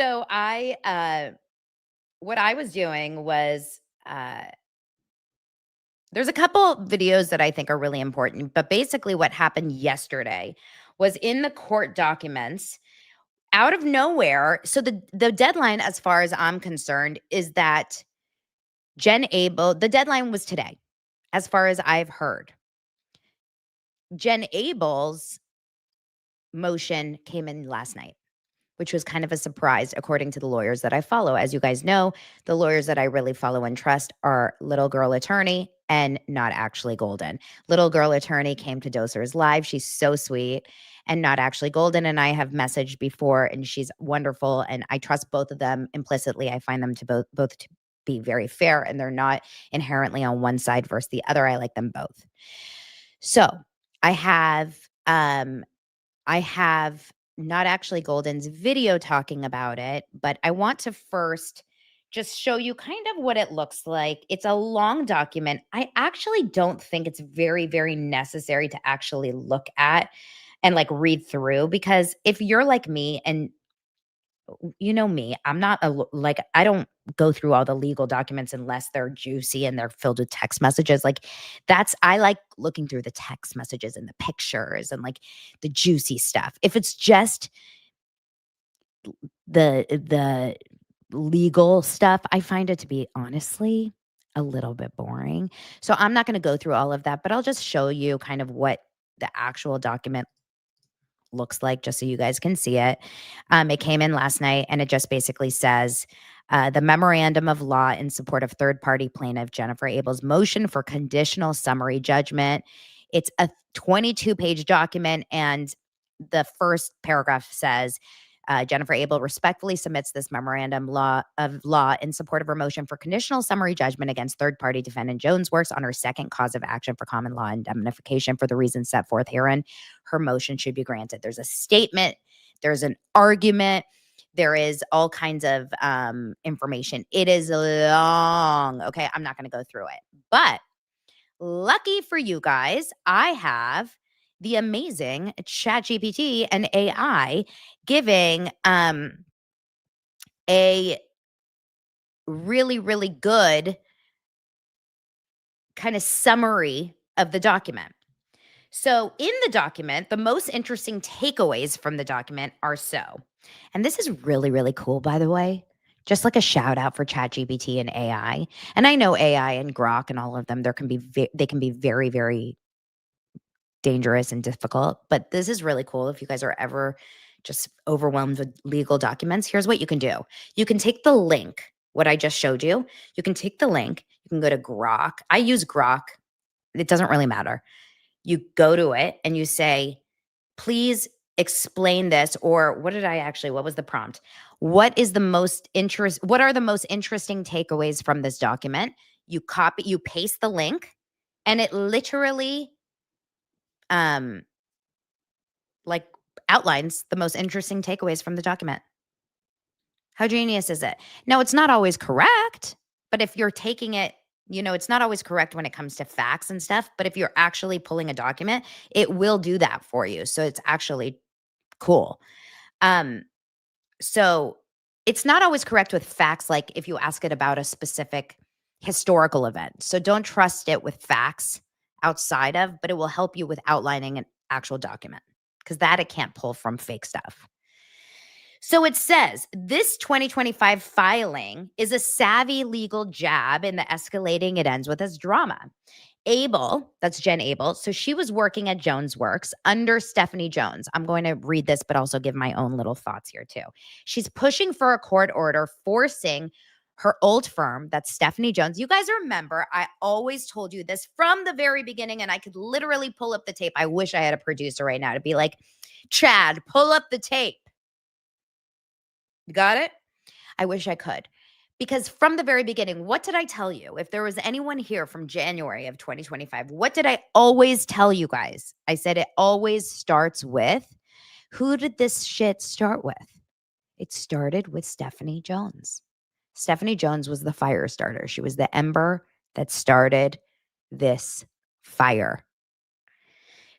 So what I was doing was, there's a couple videos that I think are really important, but basically what happened yesterday was in the court documents out of nowhere. So the deadline, as far as I'm concerned, is that the deadline was today, as far as I've heard. Jen Abel's motion came in last night, which was kind of a surprise, according to the lawyers that I follow. As you guys know, the lawyers that I really follow and trust are Little Girl Attorney and Not Actually Golden. Little Girl Attorney came to Doser's Live. She's so sweet. And Not Actually Golden and I have messaged before, and she's wonderful. And I trust both of them implicitly. I find them to both to be very fair, and they're not inherently on one side versus the other. I like them both. So I have um I have Not Actually Golden's video talking about it, but I want to first just show you kind of what it looks like. It's a long document. I actually don't think it's very, very necessary to actually look at and like read through, because if you're like me and you know me, I'm not like, I don't go through all the legal documents unless they're juicy and they're filled with text messages. Like I like looking through the text messages and the pictures and like the juicy stuff. If it's just the legal stuff, I find it to be honestly a little bit boring. So I'm not going to go through all of that, but I'll just show you kind of what the actual document looks like, just so you guys can see it. It came in last night, and it just basically says the memorandum of law in support of third-party plaintiff Jennifer Abel's motion for conditional summary judgment. It's a 22-page document, and the first paragraph says, Jennifer Abel respectfully submits this memorandum of law in support of her motion for conditional summary judgment against third-party defendant Jones Works on her second cause of action for common law indemnification for the reasons set forth herein. Her motion should be granted. There's a statement, there's an argument, there is all kinds of information. It is long. Okay, I'm not going to go through it, but lucky for you guys, I have the amazing ChatGPT and AI giving a really, really good kind of summary of the document. So, in the document, the most interesting takeaways from the document are and this is really, really cool, by the way. Just like a shout out for ChatGPT and AI. And I know AI and Grok and all of them, they can be very, very dangerous and difficult, but this is really cool. If you guys are ever just overwhelmed with legal documents, here's what you can do. You can take the link, what I just showed you. You can take the link, you can go to Grok. I use Grok. It doesn't really matter. You go to it and you say, please explain this, or what was the prompt? What are the most interesting takeaways from this document? You paste the link, and it literally like outlines the most interesting takeaways from the document. How genius is it? Now, it's not always correct, but if you're taking it, it's not always correct when it comes to facts and stuff, but if you're actually pulling a document, it will do that for you. So it's actually cool. So it's not always correct with facts, like if you ask it about a specific historical event. So don't trust it with facts outside of, but it will help you with outlining an actual document, because that it can't pull from fake stuff. So it says this 2025 filing is a savvy legal jab in the escalating it ends with as drama. Abel, that's Jen Abel. So she was working at Jones Works under Stephanie Jones. I'm going to read this, but also give my own little thoughts here too. She's pushing for a court order forcing her old firm, that's Stephanie Jones. You guys remember, I always told you this from the very beginning, and I could literally pull up the tape. I wish I had a producer right now to be like, Chad, pull up the tape. You got it? I wish I could. Because from the very beginning, what did I tell you? If there was anyone here from January of 2025, what did I always tell you guys? I said it always starts with, who did this shit start with? It started with Stephanie Jones. Stephanie Jones was the fire starter. She was the ember that started this fire.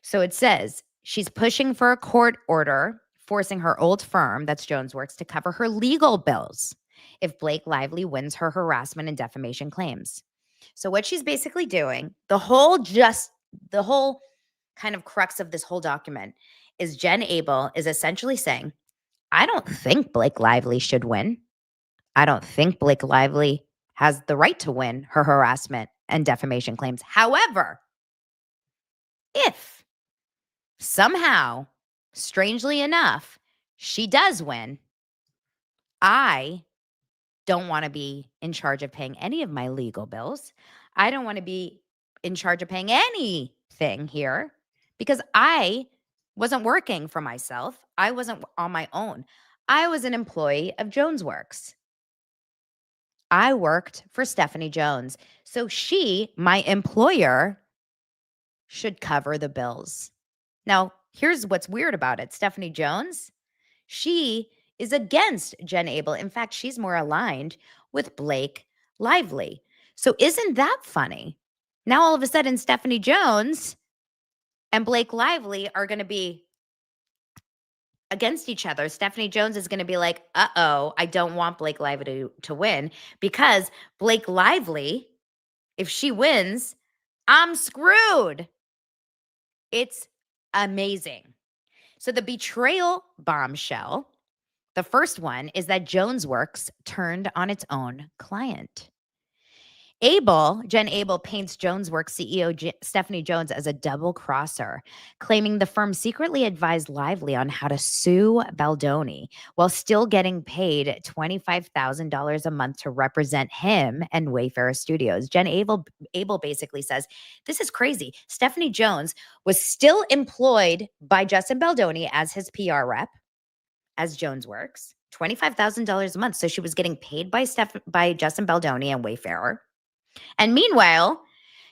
So it says she's pushing for a court order forcing her old firm, that's Jonesworks, to cover her legal bills if Blake Lively wins her harassment and defamation claims. So what she's basically doing, the whole kind of crux of this whole document is Jen Abel is essentially saying, I don't think Blake Lively should win. I don't think Blake Lively has the right to win her harassment and defamation claims. However, if somehow, strangely enough, she does win, I don't want to be in charge of paying any of my legal bills. I don't want to be in charge of paying anything here because I wasn't working for myself. I wasn't on my own. I was an employee of Jonesworks. I worked for Stephanie Jones. So she, my employer, should cover the bills. Now, here's what's weird about it. Stephanie Jones, she is against Jen Abel. In fact, she's more aligned with Blake Lively. So isn't that funny? Now, all of a sudden, Stephanie Jones and Blake Lively are going to be against each other. Stephanie Jones is going to be like, uh-oh, I don't want Blake Lively to win because Blake Lively, if she wins, I'm screwed. It's amazing. So the betrayal bombshell, the first one is that Jonesworks turned on its own client. Jen Abel paints Jonesworks CEO Stephanie Jones as a double crosser, claiming the firm secretly advised Lively on how to sue Baldoni while still getting paid $25,000 a month to represent him and Wayfarer Studios. Jen Abel basically says, this is crazy. Stephanie Jones was still employed by Justin Baldoni as his PR rep, as Jonesworks, $25,000 a month. So she was getting paid by Justin Baldoni and Wayfarer. And meanwhile,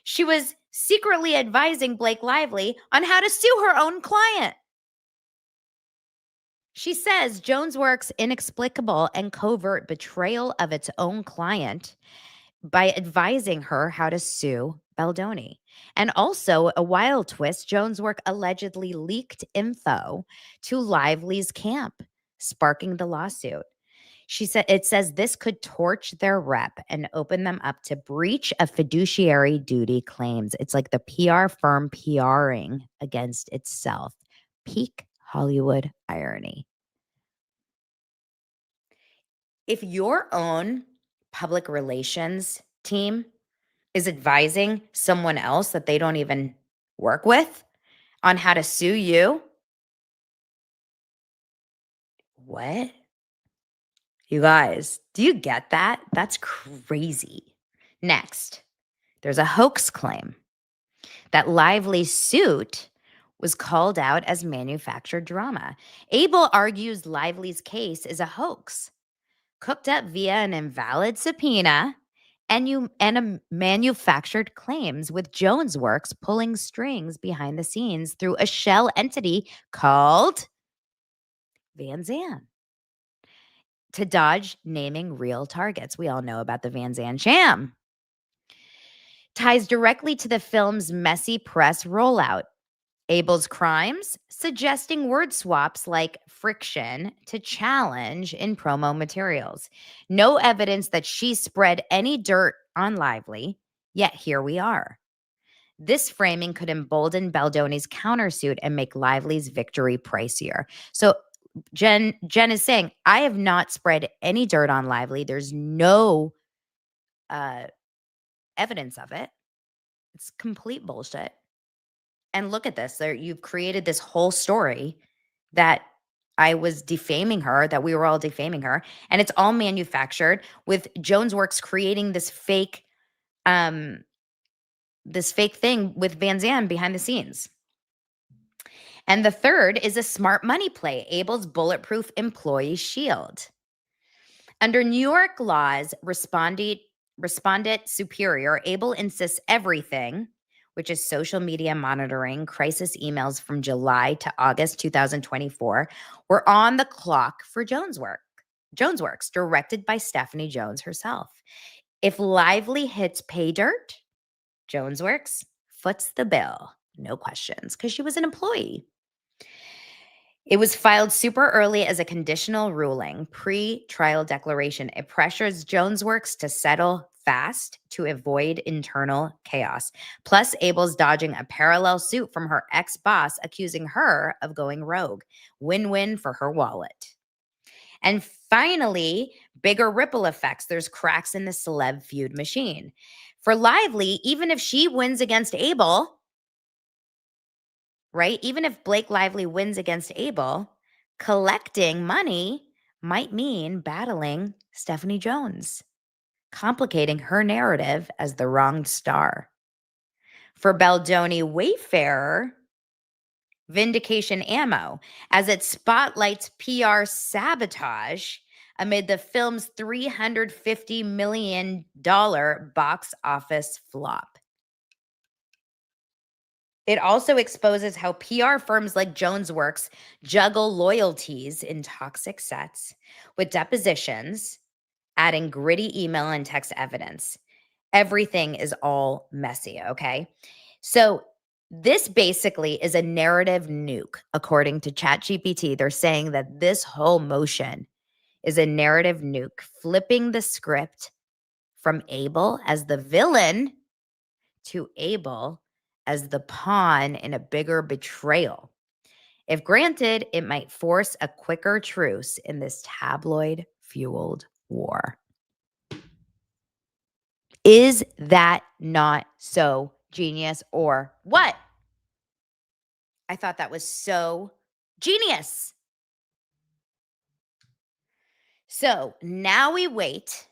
she was secretly advising Blake Lively on how to sue her own client. She says Jonesworks' inexplicable and covert betrayal of its own client by advising her how to sue Baldoni. And also, a wild twist, Jonesworks allegedly leaked info to Lively's camp, sparking the lawsuit. She said it says this could torch their rep and open them up to breach of fiduciary duty claims. It's like the PR firm PRing against itself. Peak Hollywood irony. If your own public relations team is advising someone else that they don't even work with on how to sue you, what? You guys, do you get that? That's crazy. Next, there's a hoax claim that Lively's suit was called out as manufactured drama. Abel argues Lively's case is a hoax, cooked up via an invalid subpoena and a manufactured claims, with Jonesworks pulling strings behind the scenes through a shell entity called Van Zandt to dodge naming real targets. We all know about the Van Zandt sham. Ties directly to the film's messy press rollout. Abel's crimes, suggesting word swaps like friction to challenge in promo materials. No evidence that she spread any dirt on Lively, yet here we are. This framing could embolden Baldoni's countersuit and make Lively's victory pricier. So Jen is saying, I have not spread any dirt on Lively. There's no evidence of it. It's complete bullshit. And look at this. You've created this whole story that I was defaming her, that we were all defaming her. And it's all manufactured with Jonesworks creating this fake thing with Van Zandt behind the scenes. And the third is a smart money play, Abel's bulletproof employee shield. Under New York laws, respondent superior, Abel insists everything, which is social media monitoring, crisis emails from July to August 2024, were on the clock for Jonesworks, directed by Stephanie Jones herself. If Lively hits pay dirt, Jonesworks foots the bill. No questions, because she was an employee. It was filed super early as a conditional ruling, pre-trial declaration. It pressures Jones Works to settle fast to avoid internal chaos. Plus, Abel's dodging a parallel suit from her ex-boss accusing her of going rogue. Win-win for her wallet. And finally, bigger ripple effects. There's cracks in the celeb feud machine. For Lively, even if she wins against Abel, right? Even if Blake Lively wins against Abel, collecting money might mean battling Stephanie Jones, complicating her narrative as the wronged star. For Baldoni Wayfarer, vindication ammo as it spotlights PR sabotage amid the film's $350 million box office flop. It also exposes how PR firms like Jones Works juggle loyalties in toxic sets with depositions, adding gritty email and text evidence. Everything is all messy, okay? So, this basically is a narrative nuke, according to ChatGPT. They're saying that this whole motion is a narrative nuke, flipping the script from Abel as the villain to Abel as the pawn in a bigger betrayal. If granted, it might force a quicker truce in this tabloid fueled war. Is that not so genius or what? I thought that was so genius. So now we wait